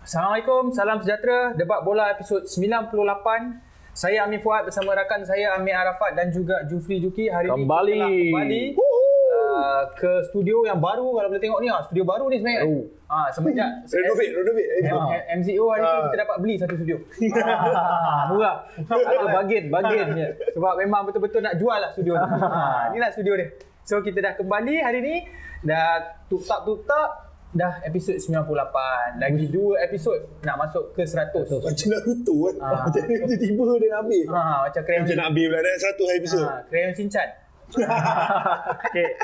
Assalamualaikum, salam sejahtera. Debat Bola episod 98. Saya Amir Fuad bersama rakan saya Amir Arafat dan juga Jufri Juki. Hari ini kita telah kembali ke studio yang baru. Kalau boleh tengok ni, studio baru ni sebenarnya. Semenjak renovate. MZO hari ni kita dapat beli satu studio. Murah. Ada bagian je. Sebab memang betul-betul nak jual lah studio tu. Inilah studio dia. So kita dah kembali hari ni. Dah tutup dah episod 98. Lagi 2 episod nak masuk ke 100. Macam Naruto kan. Macam tiba-tiba dia nak habis. Macam Crayon. Macam nak habis pula dah 100 episod. Crayon Shinchan. Okay.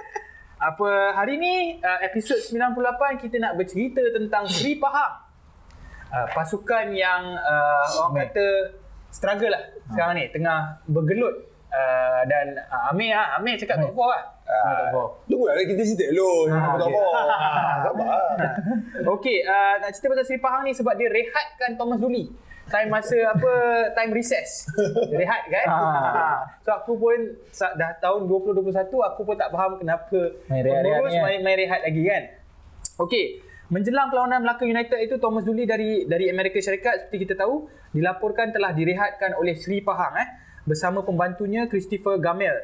Hari ni episod 98 kita nak bercerita tentang Sri Pahang. Pasukan yang orang kata struggle lah sekarang ni, tengah bergelut. Dan Amir cakap top 4 lah. Tunggu lah kita cerita dulu. Top 4. Sabar. Okey, nak cerita pasal Sri Pahang ni sebab dia rehatkan Thomas Dooley. Time time recess. Dia rehat kan? So aku pun dah tahun 2021 aku pun tak faham kenapa pengurus main rehat lagi kan. Okey, menjelang perlawanan Melaka United itu, Thomas Dooley dari Amerika Syarikat seperti kita tahu dilaporkan telah direhatkan oleh Sri Pahang bersama pembantunya Christopher Gamel.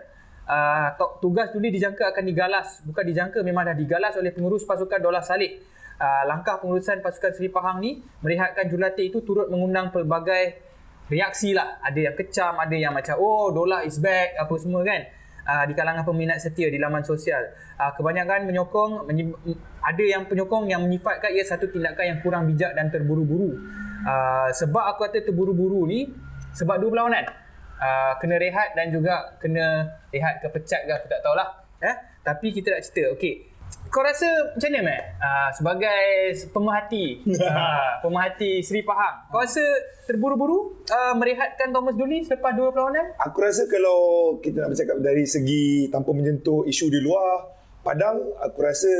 Tugas Dooley dijangka akan digalas, bukan dijangka, memang dah digalas oleh pengurus pasukan Dollah Saleh. Langkah pengurusan pasukan Sri Pahang ni merehatkan jurulatih itu turut mengundang pelbagai reaksi lah. Ada yang kecam, ada yang macam Dollah is back, apa semua kan. Di kalangan peminat setia di laman sosial. Kebanyakan ada yang penyokong yang menyifatkan ia satu tindakan yang kurang bijak dan terburu-buru. Sebab aku kata terburu-buru ni sebab 2 perlawanan. Kena rehat dan juga kena rehat ke pecat ke aku tak tahulah. Tapi kita nak cerita. Okey. Kau rasa macam mana, Mat? Sebagai pemerhati Sri Pahang, kau rasa terburu-buru merehatkan Thomas Dooley selepas 2 perlawanan? Aku rasa kalau kita nak bercakap dari segi tanpa menyentuh isu di luar Padang, aku rasa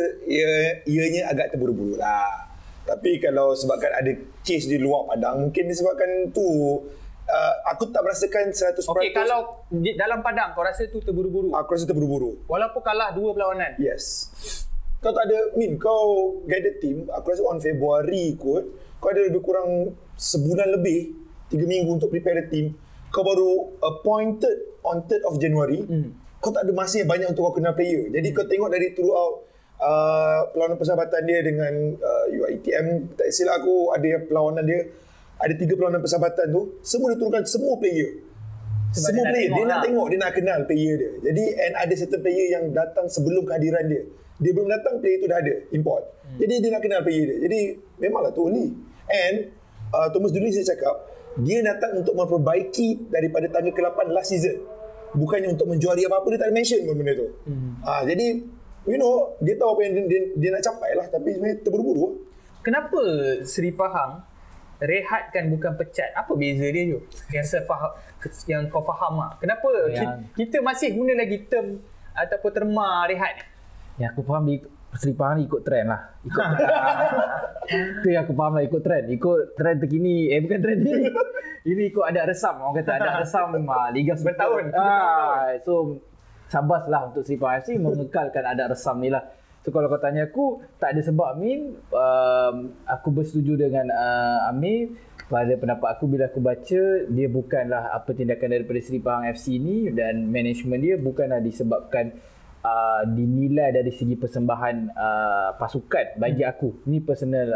ianya agak terburu-buru lah. Tapi kalau sebabkan ada kes di luar Padang, mungkin disebabkan tu aku tak merasakan 100%. Okey, kalau dalam Padang kau rasa tu terburu-buru? Aku rasa terburu-buru. Walaupun kalah 2 perlawanan? Yes. Kau tak ada, kau guide team, aku rasa on Februari kot, kau ada lebih kurang sebulan lebih, 3 minggu untuk prepare the team. Kau baru appointed on 3rd of January. Kau tak ada masa yang banyak untuk kau kenal player. Jadi kau tengok dari throughout perlawanan persahabatan dia dengan UiTM, tak silap aku, ada perlawanan dia, ada 3 perlawanan persahabatan tu, semua dia turunkan semua player. Semua player, dia nak tengok, dia nak kenal player dia. Jadi ada certain player yang datang sebelum kehadiran dia. Dia belum datang, player tu dah ada, import. Jadi dia nak kenal player dia. Jadi memanglah tu Oli. And Thomas Dooley saya cakap, dia datang untuk memperbaiki daripada tangga ke-8 last season. Bukannya untuk menjuari apa-apa, dia tak mention pun benda tu. Jadi, dia tahu apa yang dia nak capai lah. Tapi sebenarnya terburu-buru. Kenapa Sri Pahang rehatkan bukan pecat? Apa beza dia tu? Yang kau faham lah. Kenapa kita masih guna lagi term ataupun terma rehat? Yang aku faham Sri Pahang ni ikut trend lah. Itu yang aku faham lah, ikut trend. Ikut trend terkini. Bukan trend ni. Ini ikut adat resam. Orang kata adat resam Liga Super. Bertahun. So sabas lah untuk Sri Pahang FC mengekalkan adat resam ni lah. So kalau kau tanya aku, tak ada sebab aku bersetuju dengan Amir. Pada pendapat aku, bila aku baca, dia bukanlah apa tindakan daripada Sri Pahang FC ni dan management dia bukanlah disebabkan dinilai dari segi persembahan pasukan. Bagi aku, ni personal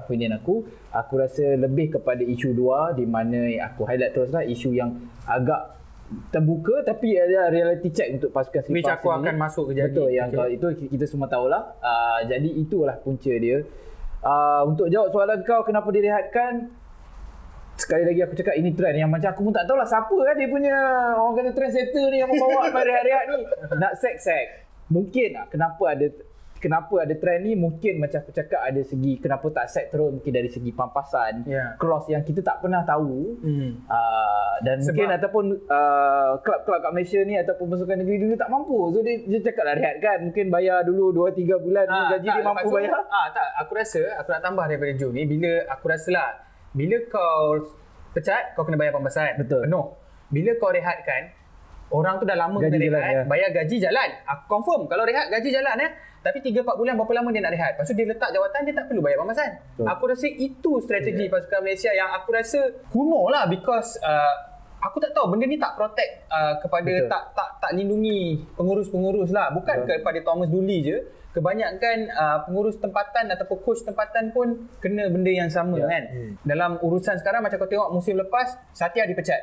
opinion aku rasa lebih kepada isu 2 di mana aku highlight teruslah isu yang agak terbuka tapi ada reality check untuk pasukan Sri Pahang. Which aku akan masuk ke jadi. Betul, yang itu kita semua tahulah. Jadi itulah punca dia. Untuk jawab soalan kau kenapa direhatkan, sekali lagi aku cakap ini trend yang macam aku pun tak tahulah siapa kan dia punya orang kata trendsetter ni yang membawa rehat-rehat ni. Nak sek. Mungkin kenapa ada trend ni, mungkin macam aku cakap ada segi kenapa tak set terus, mungkin dari segi pampasan, clause yang kita tak pernah tahu. Dan mungkin ataupun klub-klub kat Malaysia ni ataupun pasukan negeri dulu tak mampu. So dia cakap lah rehat kan, mungkin bayar dulu 2-3 bulan gaji dia mampu bayar. Aku nak tambah daripada Joe ni, bila kau pecat, kau kena bayar pampasan. Betul. Penuh. Bila kau rehatkan, Orang tu dah lama Gaji kena jalan, rehat, ya. bayar gaji jalan. Confirm kalau rehat gaji jalan Tapi 3-4 bulan berapa lama dia nak rehat. Lepas tu dia letak jawatan, dia tak perlu bayar pemasan. Aku rasa itu strategi pasukan Malaysia yang aku rasa kuno lah, because aku tak tahu benda ni tak protect kepada tak lindungi pengurus-pengurus lah. Bukan kepada Thomas Dooley je. Kebanyakan pengurus tempatan ataupun coach tempatan pun kena benda yang sama kan. Dalam urusan sekarang macam kau tengok musim lepas, Satya dipecat.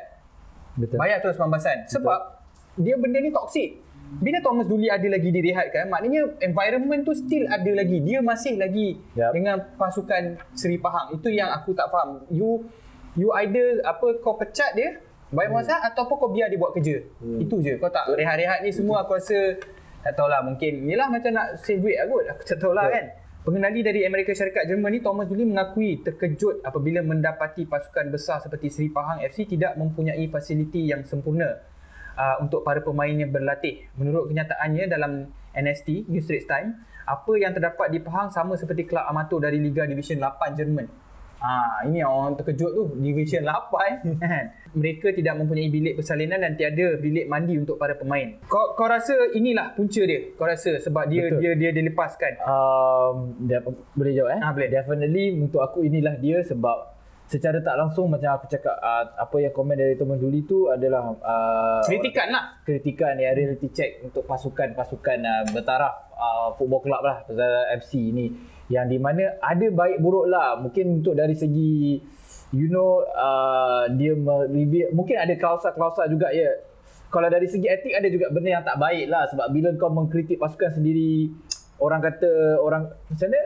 Betul. Bayar terus pembahasan. Sebab dia benda ni toksik. Bila Thomas Dooley ada lagi direhatkan, maknanya environment tu still ada lagi. Dia masih lagi dengan pasukan Seri Pahang. Itu yang aku tak faham. You either kau pecat dia, bayar pembahasan, ataupun kau biar dia buat kerja. Itu je. Kau tak rehat-rehat ni semua aku rasa tak tahulah, mungkin yelah macam nak save duit lah kot. Aku tak tahulah kan. Pengendali dari Amerika Syarikat Jerman ni, Thomas Dooley mengakui terkejut apabila mendapati pasukan besar seperti Seri Pahang FC tidak mempunyai fasiliti yang sempurna untuk para pemainnya berlatih. Menurut kenyataannya dalam NST, New Straits Times, apa yang terdapat di Pahang sama seperti kelab amatur dari Liga Division 8 Jerman. Ini orang terkejut tu, Division 8 kan. Mereka tidak mempunyai bilik persalinan dan tiada bilik mandi untuk para pemain. Kau rasa inilah punca dia? Kau rasa sebab dia dilepaskan? Boleh jawab Boleh. Definitely untuk aku inilah dia, sebab secara tak langsung macam aku cakap, apa yang komen dari Thomas Dooley tu adalah kritikan ya, reality check untuk pasukan-pasukan bertaraf football club lah, pasal FC ni, yang di mana ada baik buruk lah. Mungkin untuk dari segi dia mereview, mungkin ada klausa-klausa juga ya. Kalau dari segi etik ada juga benda yang tak baik lah, sebab bila kau mengkritik pasukan sendiri, orang kata macam mana,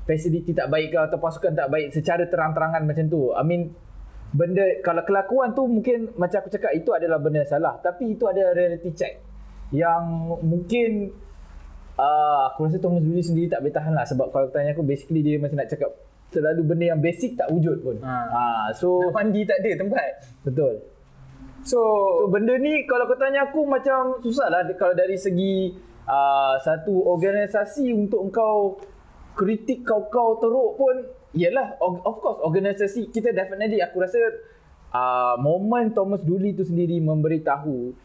fasiliti tak baik ke atau pasukan tak baik secara terang-terangan macam tu. I mean, benda kalau kelakuan tu mungkin macam aku cakap itu adalah benda salah, tapi itu ada reality check yang mungkin aku rasa Thomas Dooley sendiri tak boleh tahan lah. Sebab kalau tanya aku, basically dia macam nak cakap selalu benda yang basic tak wujud pun. So nak mandi tak ada tempat. Betul. So benda ni kalau kau tanya aku macam susah lah kalau dari segi satu organisasi untuk engkau kritik kau teruk pun. Yalah, of course organisasi kita definitely, aku rasa momen Thomas Dooley tu sendiri memberitahu,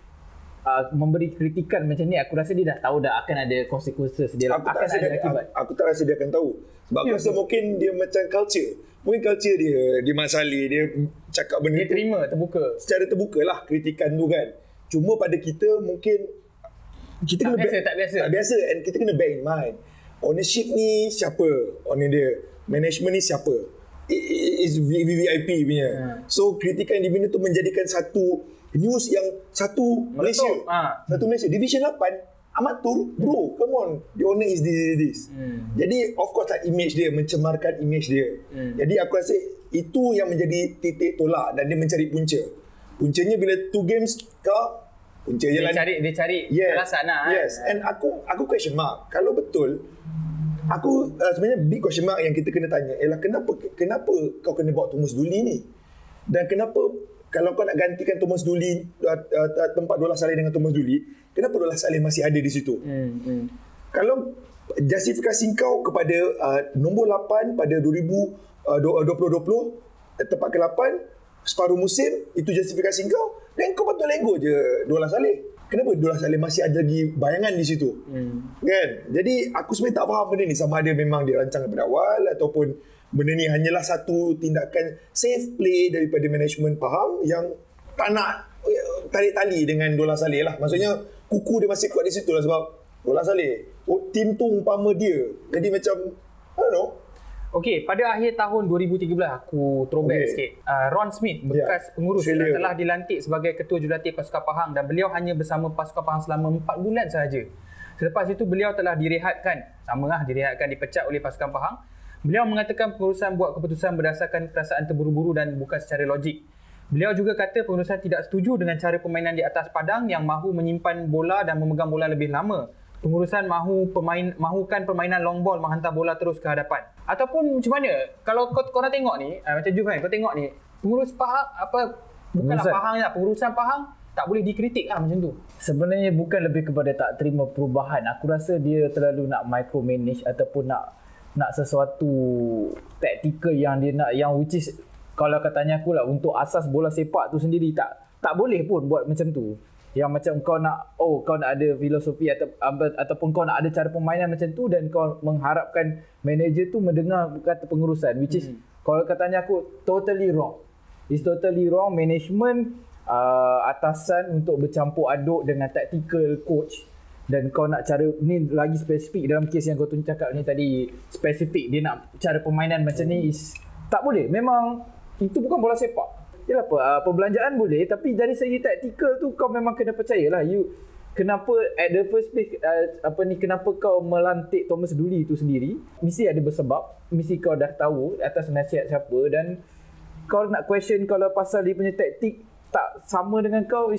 memberi kritikan macam ni, aku rasa dia dah tahu dah akan ada consequences dia, akan ada akibat. Aku tak rasa dia akan tahu. Sebab aku rasa mungkin dia macam culture. Mungkin culture dia Mat Salleh, dia cakap benda dia terima terbuka. Secara terbuka lah kritikan tu kan. Cuma pada kita mungkin kita tak biasa. And kita kena bear in mind, ownership ni siapa? Owner dia, management ni siapa? Is VVIP punya. So kritikan di benda tu menjadikan satu news yang satu Malaysia. Satu Malaysia Division 8 amatur, bro, come on, the owner is this. Jadi of course lah image dia, mencemarkan image dia. Jadi aku rasa itu yang menjadi titik tolak dan dia mencari punca. Puncanya bila 2 games punca je lah. Dia cari alasan lah. Yes. And aku question mark. Kalau betul, aku sebenarnya big question mark yang kita kena tanya ialah kenapa kau kena bawa Thomas Dooley ni? Dan kenapa kalau kau nak gantikan Thomas Dooley, tempat Dollah Saleh dengan Thomas Dooley, kenapa Dollah Saleh masih ada di situ? Kalau justifikasi kau kepada nombor 8 pada 2020, tempat ke-8, separuh musim, itu justifikasi kau, dan kau patut let go je Dollah Saleh. Kenapa Dollah Saleh masih ada lagi bayangan di situ? Kan? Jadi aku sebenarnya tak faham benda ni, sama ada memang dirancang daripada awal ataupun benda ni hanyalah satu tindakan safe play daripada management Pahang yang tak nak tarik tali dengan Dollah Saleh lah. Maksudnya kuku dia masih kuat di situ lah, sebab Dollah Saleh, tim tu umpama dia. Jadi macam, I don't know. Okey, pada akhir tahun 2013 aku throwback sikit. Ron Smith, bekas pengurus Australia, telah dilantik sebagai ketua jurulatih pasukan Pahang dan beliau hanya bersama pasukan Pahang selama 4 bulan sahaja. Selepas itu beliau telah direhatkan, dipecat oleh pasukan Pahang. Beliau mengatakan pengurusan buat keputusan berdasarkan perasaan terburu-buru dan bukan secara logik. Beliau juga kata pengurusan tidak setuju dengan cara permainan di atas padang yang mahu menyimpan bola dan memegang bola lebih lama. Pengurusan mahukan permainan long ball, menghantar bola terus ke hadapan. Ataupun macam mana? Kalau korang tengok ni, macam Juf kan, kau tengok ni, pengurus Pahang, bukanlah Pahang je, pengurusan Pahang tak boleh dikritik lah macam tu. Sebenarnya bukan lebih kepada tak terima perubahan. Aku rasa dia terlalu nak micromanage ataupun nak sesuatu taktikal yang dia nak, yang which is kalau katanya aku lah, untuk asas bola sepak tu sendiri tak boleh pun buat macam tu. yang macam kau nak ada filosofi ataupun kau nak ada cara permainan macam tu dan kau mengharapkan manager tu mendengar kata pengurusan, which is kalau katanya aku totally wrong. It's totally wrong. Management atasan untuk bercampur aduk dengan tactical coach, dan kau nak cara ni lagi spesifik dalam kes yang kau cakap ni tadi, spesifik dia nak cara permainan macam ni is tak boleh. Memang itu bukan bola sepak. Yalah, perbelanjaan boleh, tapi dari segi taktikal tu kau memang kena percayalah. Kenapa at the first place kenapa kau melantik Thomas Dooley tu sendiri, mesti ada bersebab, mesti kau dah tahu atas nasihat siapa, dan kau nak question kalau pasal dia punya taktik tak sama dengan kau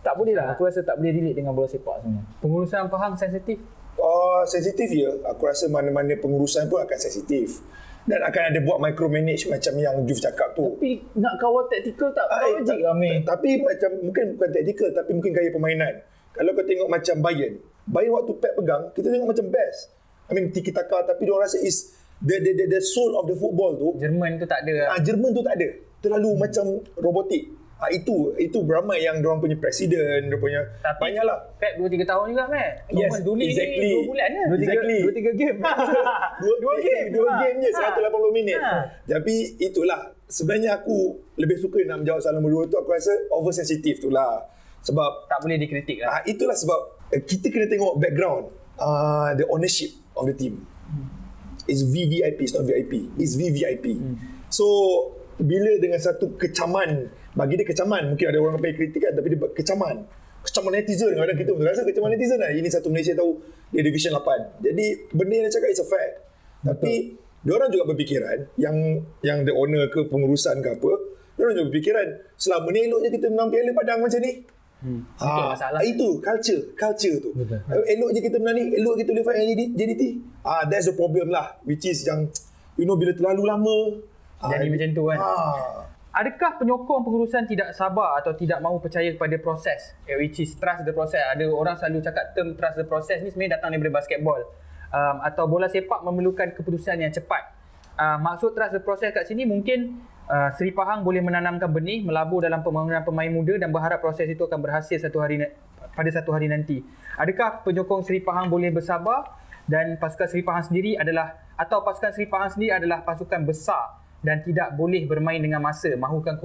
tak boleh lah. Aku rasa tak boleh relate dengan bola sepak sebenarnya. Pengurusan Pahang sensitif? Sensitif ya. Aku rasa mana-mana pengurusan pun akan sensitif. Dan akan ada buat micromanage macam yang Juf cakap tu. Tapi nak kawal taktikal tak logik lah, Mei. Tapi macam bukan taktikal, tapi mungkin gaya permainan. Kalau kau tengok macam Bayern waktu Pep pegang, kita tengok macam best. I mean tiki taka, tapi diorang rasa is the soul of the football tu. Jerman tu tak ada. Jerman tu tak ada. Terlalu macam robotik. Itu beramai yang diorang punya presiden, dia punya tapi banyaklah. Pep 2-3 tahun juga, Matt. Yes, exactly. 2 bulan je. 2-3 game. Dua game je 180 minit. Tapi itulah sebenarnya aku lebih suka nak menjawab soalan nombor 2 tu. Aku rasa oversensitif tu lah. Sebab tak boleh dikritik lah. Itulah sebab kita kena tengok background, the ownership of the team. It's VVIP, it's not VIP. It's VVIP. So bila dengan satu kecaman, bagi dia kecaman, mungkin ada orang yang kritikan, tapi dia kecaman netizen. Kadang kita rasa kecaman netizen lah. Ini satu Malaysia tahu dia Division 8. Jadi benda yang dia cakap is a fact. Tapi diorang juga berfikiran, yang the owner ke pengurusan ke apa, diorang juga berfikiran selama ni eloknya kita menang Piala Padang macam ni. Itu culture tu. Betul. Elok je kita menang ni, elok kita boleh fight JDT. That's the problem lah, which is yang bila terlalu lama jadi macam tu kan. Adakah penyokong pengurusan tidak sabar atau tidak mahu percaya kepada proses, which is trust the process? Ada orang selalu cakap term trust the process ni sebenarnya datang daripada basketball, atau bola sepak memerlukan keputusan yang cepat. Maksud trust the process kat sini mungkin Seri Pahang boleh menanamkan benih, melabur dalam pembangunan pemain muda dan berharap proses itu akan berhasil pada satu hari nanti. Adakah penyokong Seri Pahang boleh bersabar, dan pasukan Seri Pahang sendiri adalah pasukan besar dan tidak boleh bermain dengan masa, mahukan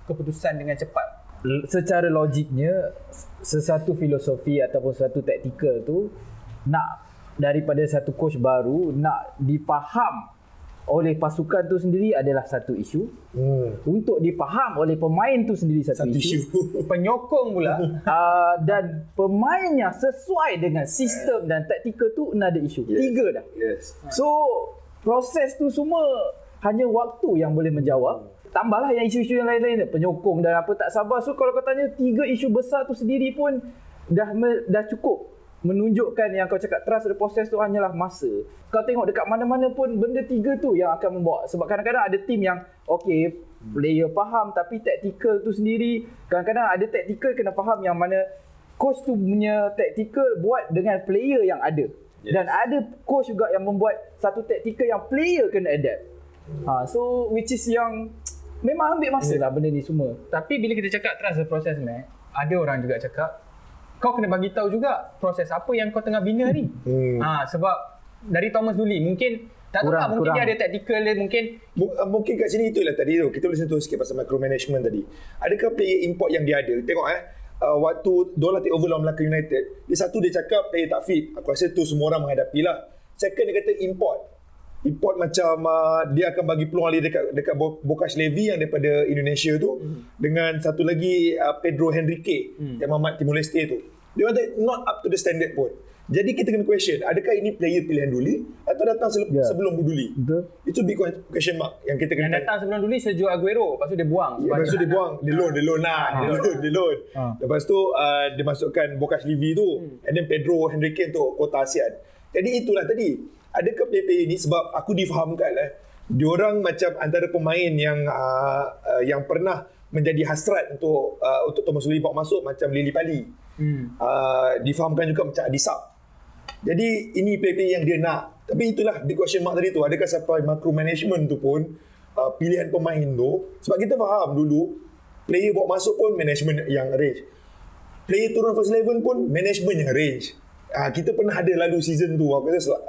keputusan dengan cepat? Secara logiknya, sesuatu filosofi ataupun sesuatu taktikal tu nak daripada satu coach baru nak difaham oleh pasukan tu sendiri adalah satu isu. Untuk difaham oleh pemain tu sendiri satu isu. Penyokong pula dan pemainnya sesuai dengan sistem dan taktikal tu another isu. Tiga dah. So proses tu semua hanya waktu yang boleh menjawab. Tambahlah yang isu-isu yang lain-lain, penyokong dan apa tak sabar. So kalau kau tanya tiga isu besar tu sendiri pun dah cukup menunjukkan yang kau cakap trust the process tu hanyalah masa. Kau tengok dekat mana-mana pun benda tiga tu yang akan membawa. Sebab kadang-kadang ada tim yang player faham, tapi taktikal tu sendiri, kadang-kadang ada taktikal kena faham yang mana coach tu punya taktikal buat dengan player yang ada. Dan ada coach juga yang membuat satu taktikal yang player kena adapt. So which is yang memang ambil masa lah benda ni semua. Tapi bila kita cakap trust the process, ada orang juga cakap kau kena bagi tahu juga proses apa yang kau tengah bina ni. Sebab dari Thomas Dooley mungkin tak tahu lah, mungkin dia ada tactical dia, mungkin kat sini itulah tadi tu kita boleh sentuh sikit pasal micromanagement tadi. Adakah player import yang dia ada? Tengok waktu Dola take over lawan Melaka United, dia cakap player tak fit. Aku rasa tu semua orang menghadapi lah. Second, dia kata import macam dia akan bagi peluang dia dekat Bokash Levy yang daripada Indonesia tu, dengan satu lagi Pedro Henrique yang Mamat Timor Leste tu. Dia kata not up to the standard pun. Jadi kita kena question, adakah ini player pilihan Dooley atau datang sebelum Dooley? Itu big question mark yang kita kena. Yang datang sebelum Dooley Sergio Aguero, lepas tu dia buang. Lepas tu dia buang, dia loan lah. Dia loan. Lepas tu dia masukkan Bokash Levy tu, and then Pedro Henrique untuk kota ASEAN. Jadi itulah tadi. Adakah player-player ni, sebab aku difahamkan diorang macam antara pemain yang pernah menjadi hasrat untuk Thomas Dooley bawa masuk, macam Lili Pali. Difahamkan juga macam Adisab. Jadi ini player yang dia nak. Tapi itulah big question mark tadi tu. Adakah sampai micromanagement tu pun pilihan pemain tu? Sebab kita faham dulu player bawa masuk pun management yang arrange. player turun first 11 pun management yang arrange. Kita pernah ada lalu season tu, aku rasa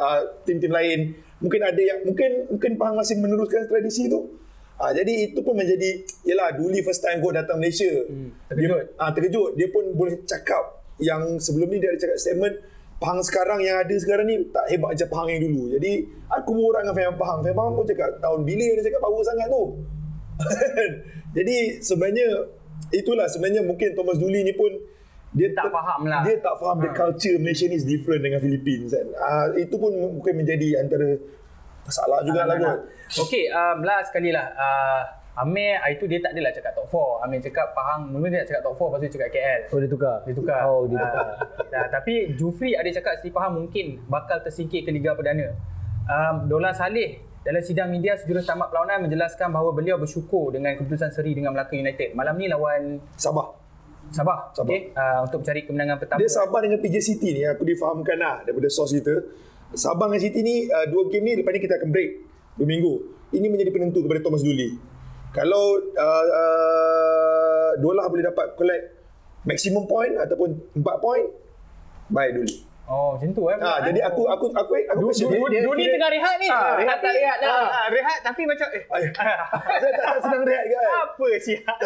tim-tim lain mungkin ada yang mungkin Pahang masih meneruskan tradisi tu. Jadi itu pun menjadi, yalah, Duli first time God datang Malaysia. Terkejut. Terkejut. Dia pun boleh cakap yang sebelum ni dia ada cakap statement, Pahang sekarang yang ada sekarang ni tak hebat macam Pahang yang dulu. Jadi aku berorang dengan fan Pahang. Fan Pahang pun cakap tahun bila dia cakap power sangat tu. Jadi sebenarnya itulah sebenarnya mungkin Thomas Duli ni pun dia tak faham lah. Dia tak faham the culture Malaysia ni is different dengan Philippines kan. Itu pun mungkin menjadi antara masalah jugalah kot. Okey, last sekali lah. Amir itu dia tak adalah cakap top 4. Amir cakap Pahang, mula dia nak cakap top 4, lepas tu cakap KL. Oh, dia tukar? Dia tukar. Oh, dia tukar. Tapi Jufri ada cakap Seri Pahang mungkin bakal tersingkir ke Liga Perdana. Dola Saleh dalam sidang media sejurus tamat perlawanan menjelaskan bahawa beliau bersyukur dengan keputusan seri dengan Melaka United. Malam ni lawan Sabah. Okey, untuk mencari kemenangan pertama. Dia Sabah dengan PJ City ni aku difahamkan lah daripada source kita. Sabah dengan City ni 2 game ni, lepas ni kita akan break 2 minggu. Ini menjadi penentu kepada Thomas Duli. Kalau Dola boleh dapat collect maximum point ataupun 4 point, bye Duli. Oh, macam tu Jadi aku question dia. Duli tengah rehat ni. Rehat tak rehat dah. Rehat tapi macam Saya tak senang rehat kan. apa siap.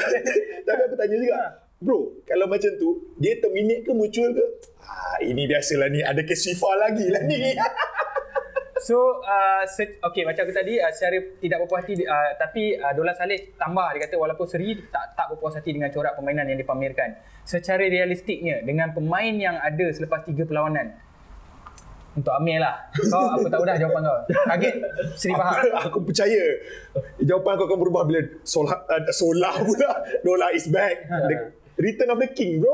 Tapi aku tanya juga, bro, kalau macam tu, dia terminate ke mutual ke? Ini biasalah ni, ada kes FIFA lagi lah ni. So, okay, macam aku tadi, secara tidak berpuas hati, tapi Dola Saleh tambah, dia kata walaupun seri tak berpuas hati dengan corak permainan yang dipamerkan. Secara realistiknya, dengan pemain yang ada selepas 3 perlawanan, untuk Amir lah. Kau aku tahu dah jawapan kau. Kaget Seri Pahang. Aku percaya jawapan kau akan berubah bila Solah pula. Dola is back. The return of the king, bro.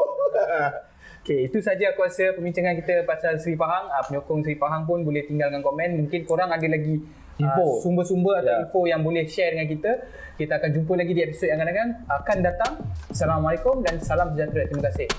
Okay, itu saja aku rasa perbincangan kita pasal Seri Pahang. Penyokong Seri Pahang pun boleh tinggalkan komen. Mungkin korang ada lagi sumber-sumber atau info yang boleh share dengan kita. Kita akan jumpa lagi di episod yang akan datang. Assalamualaikum dan salam sejahtera. Terima kasih.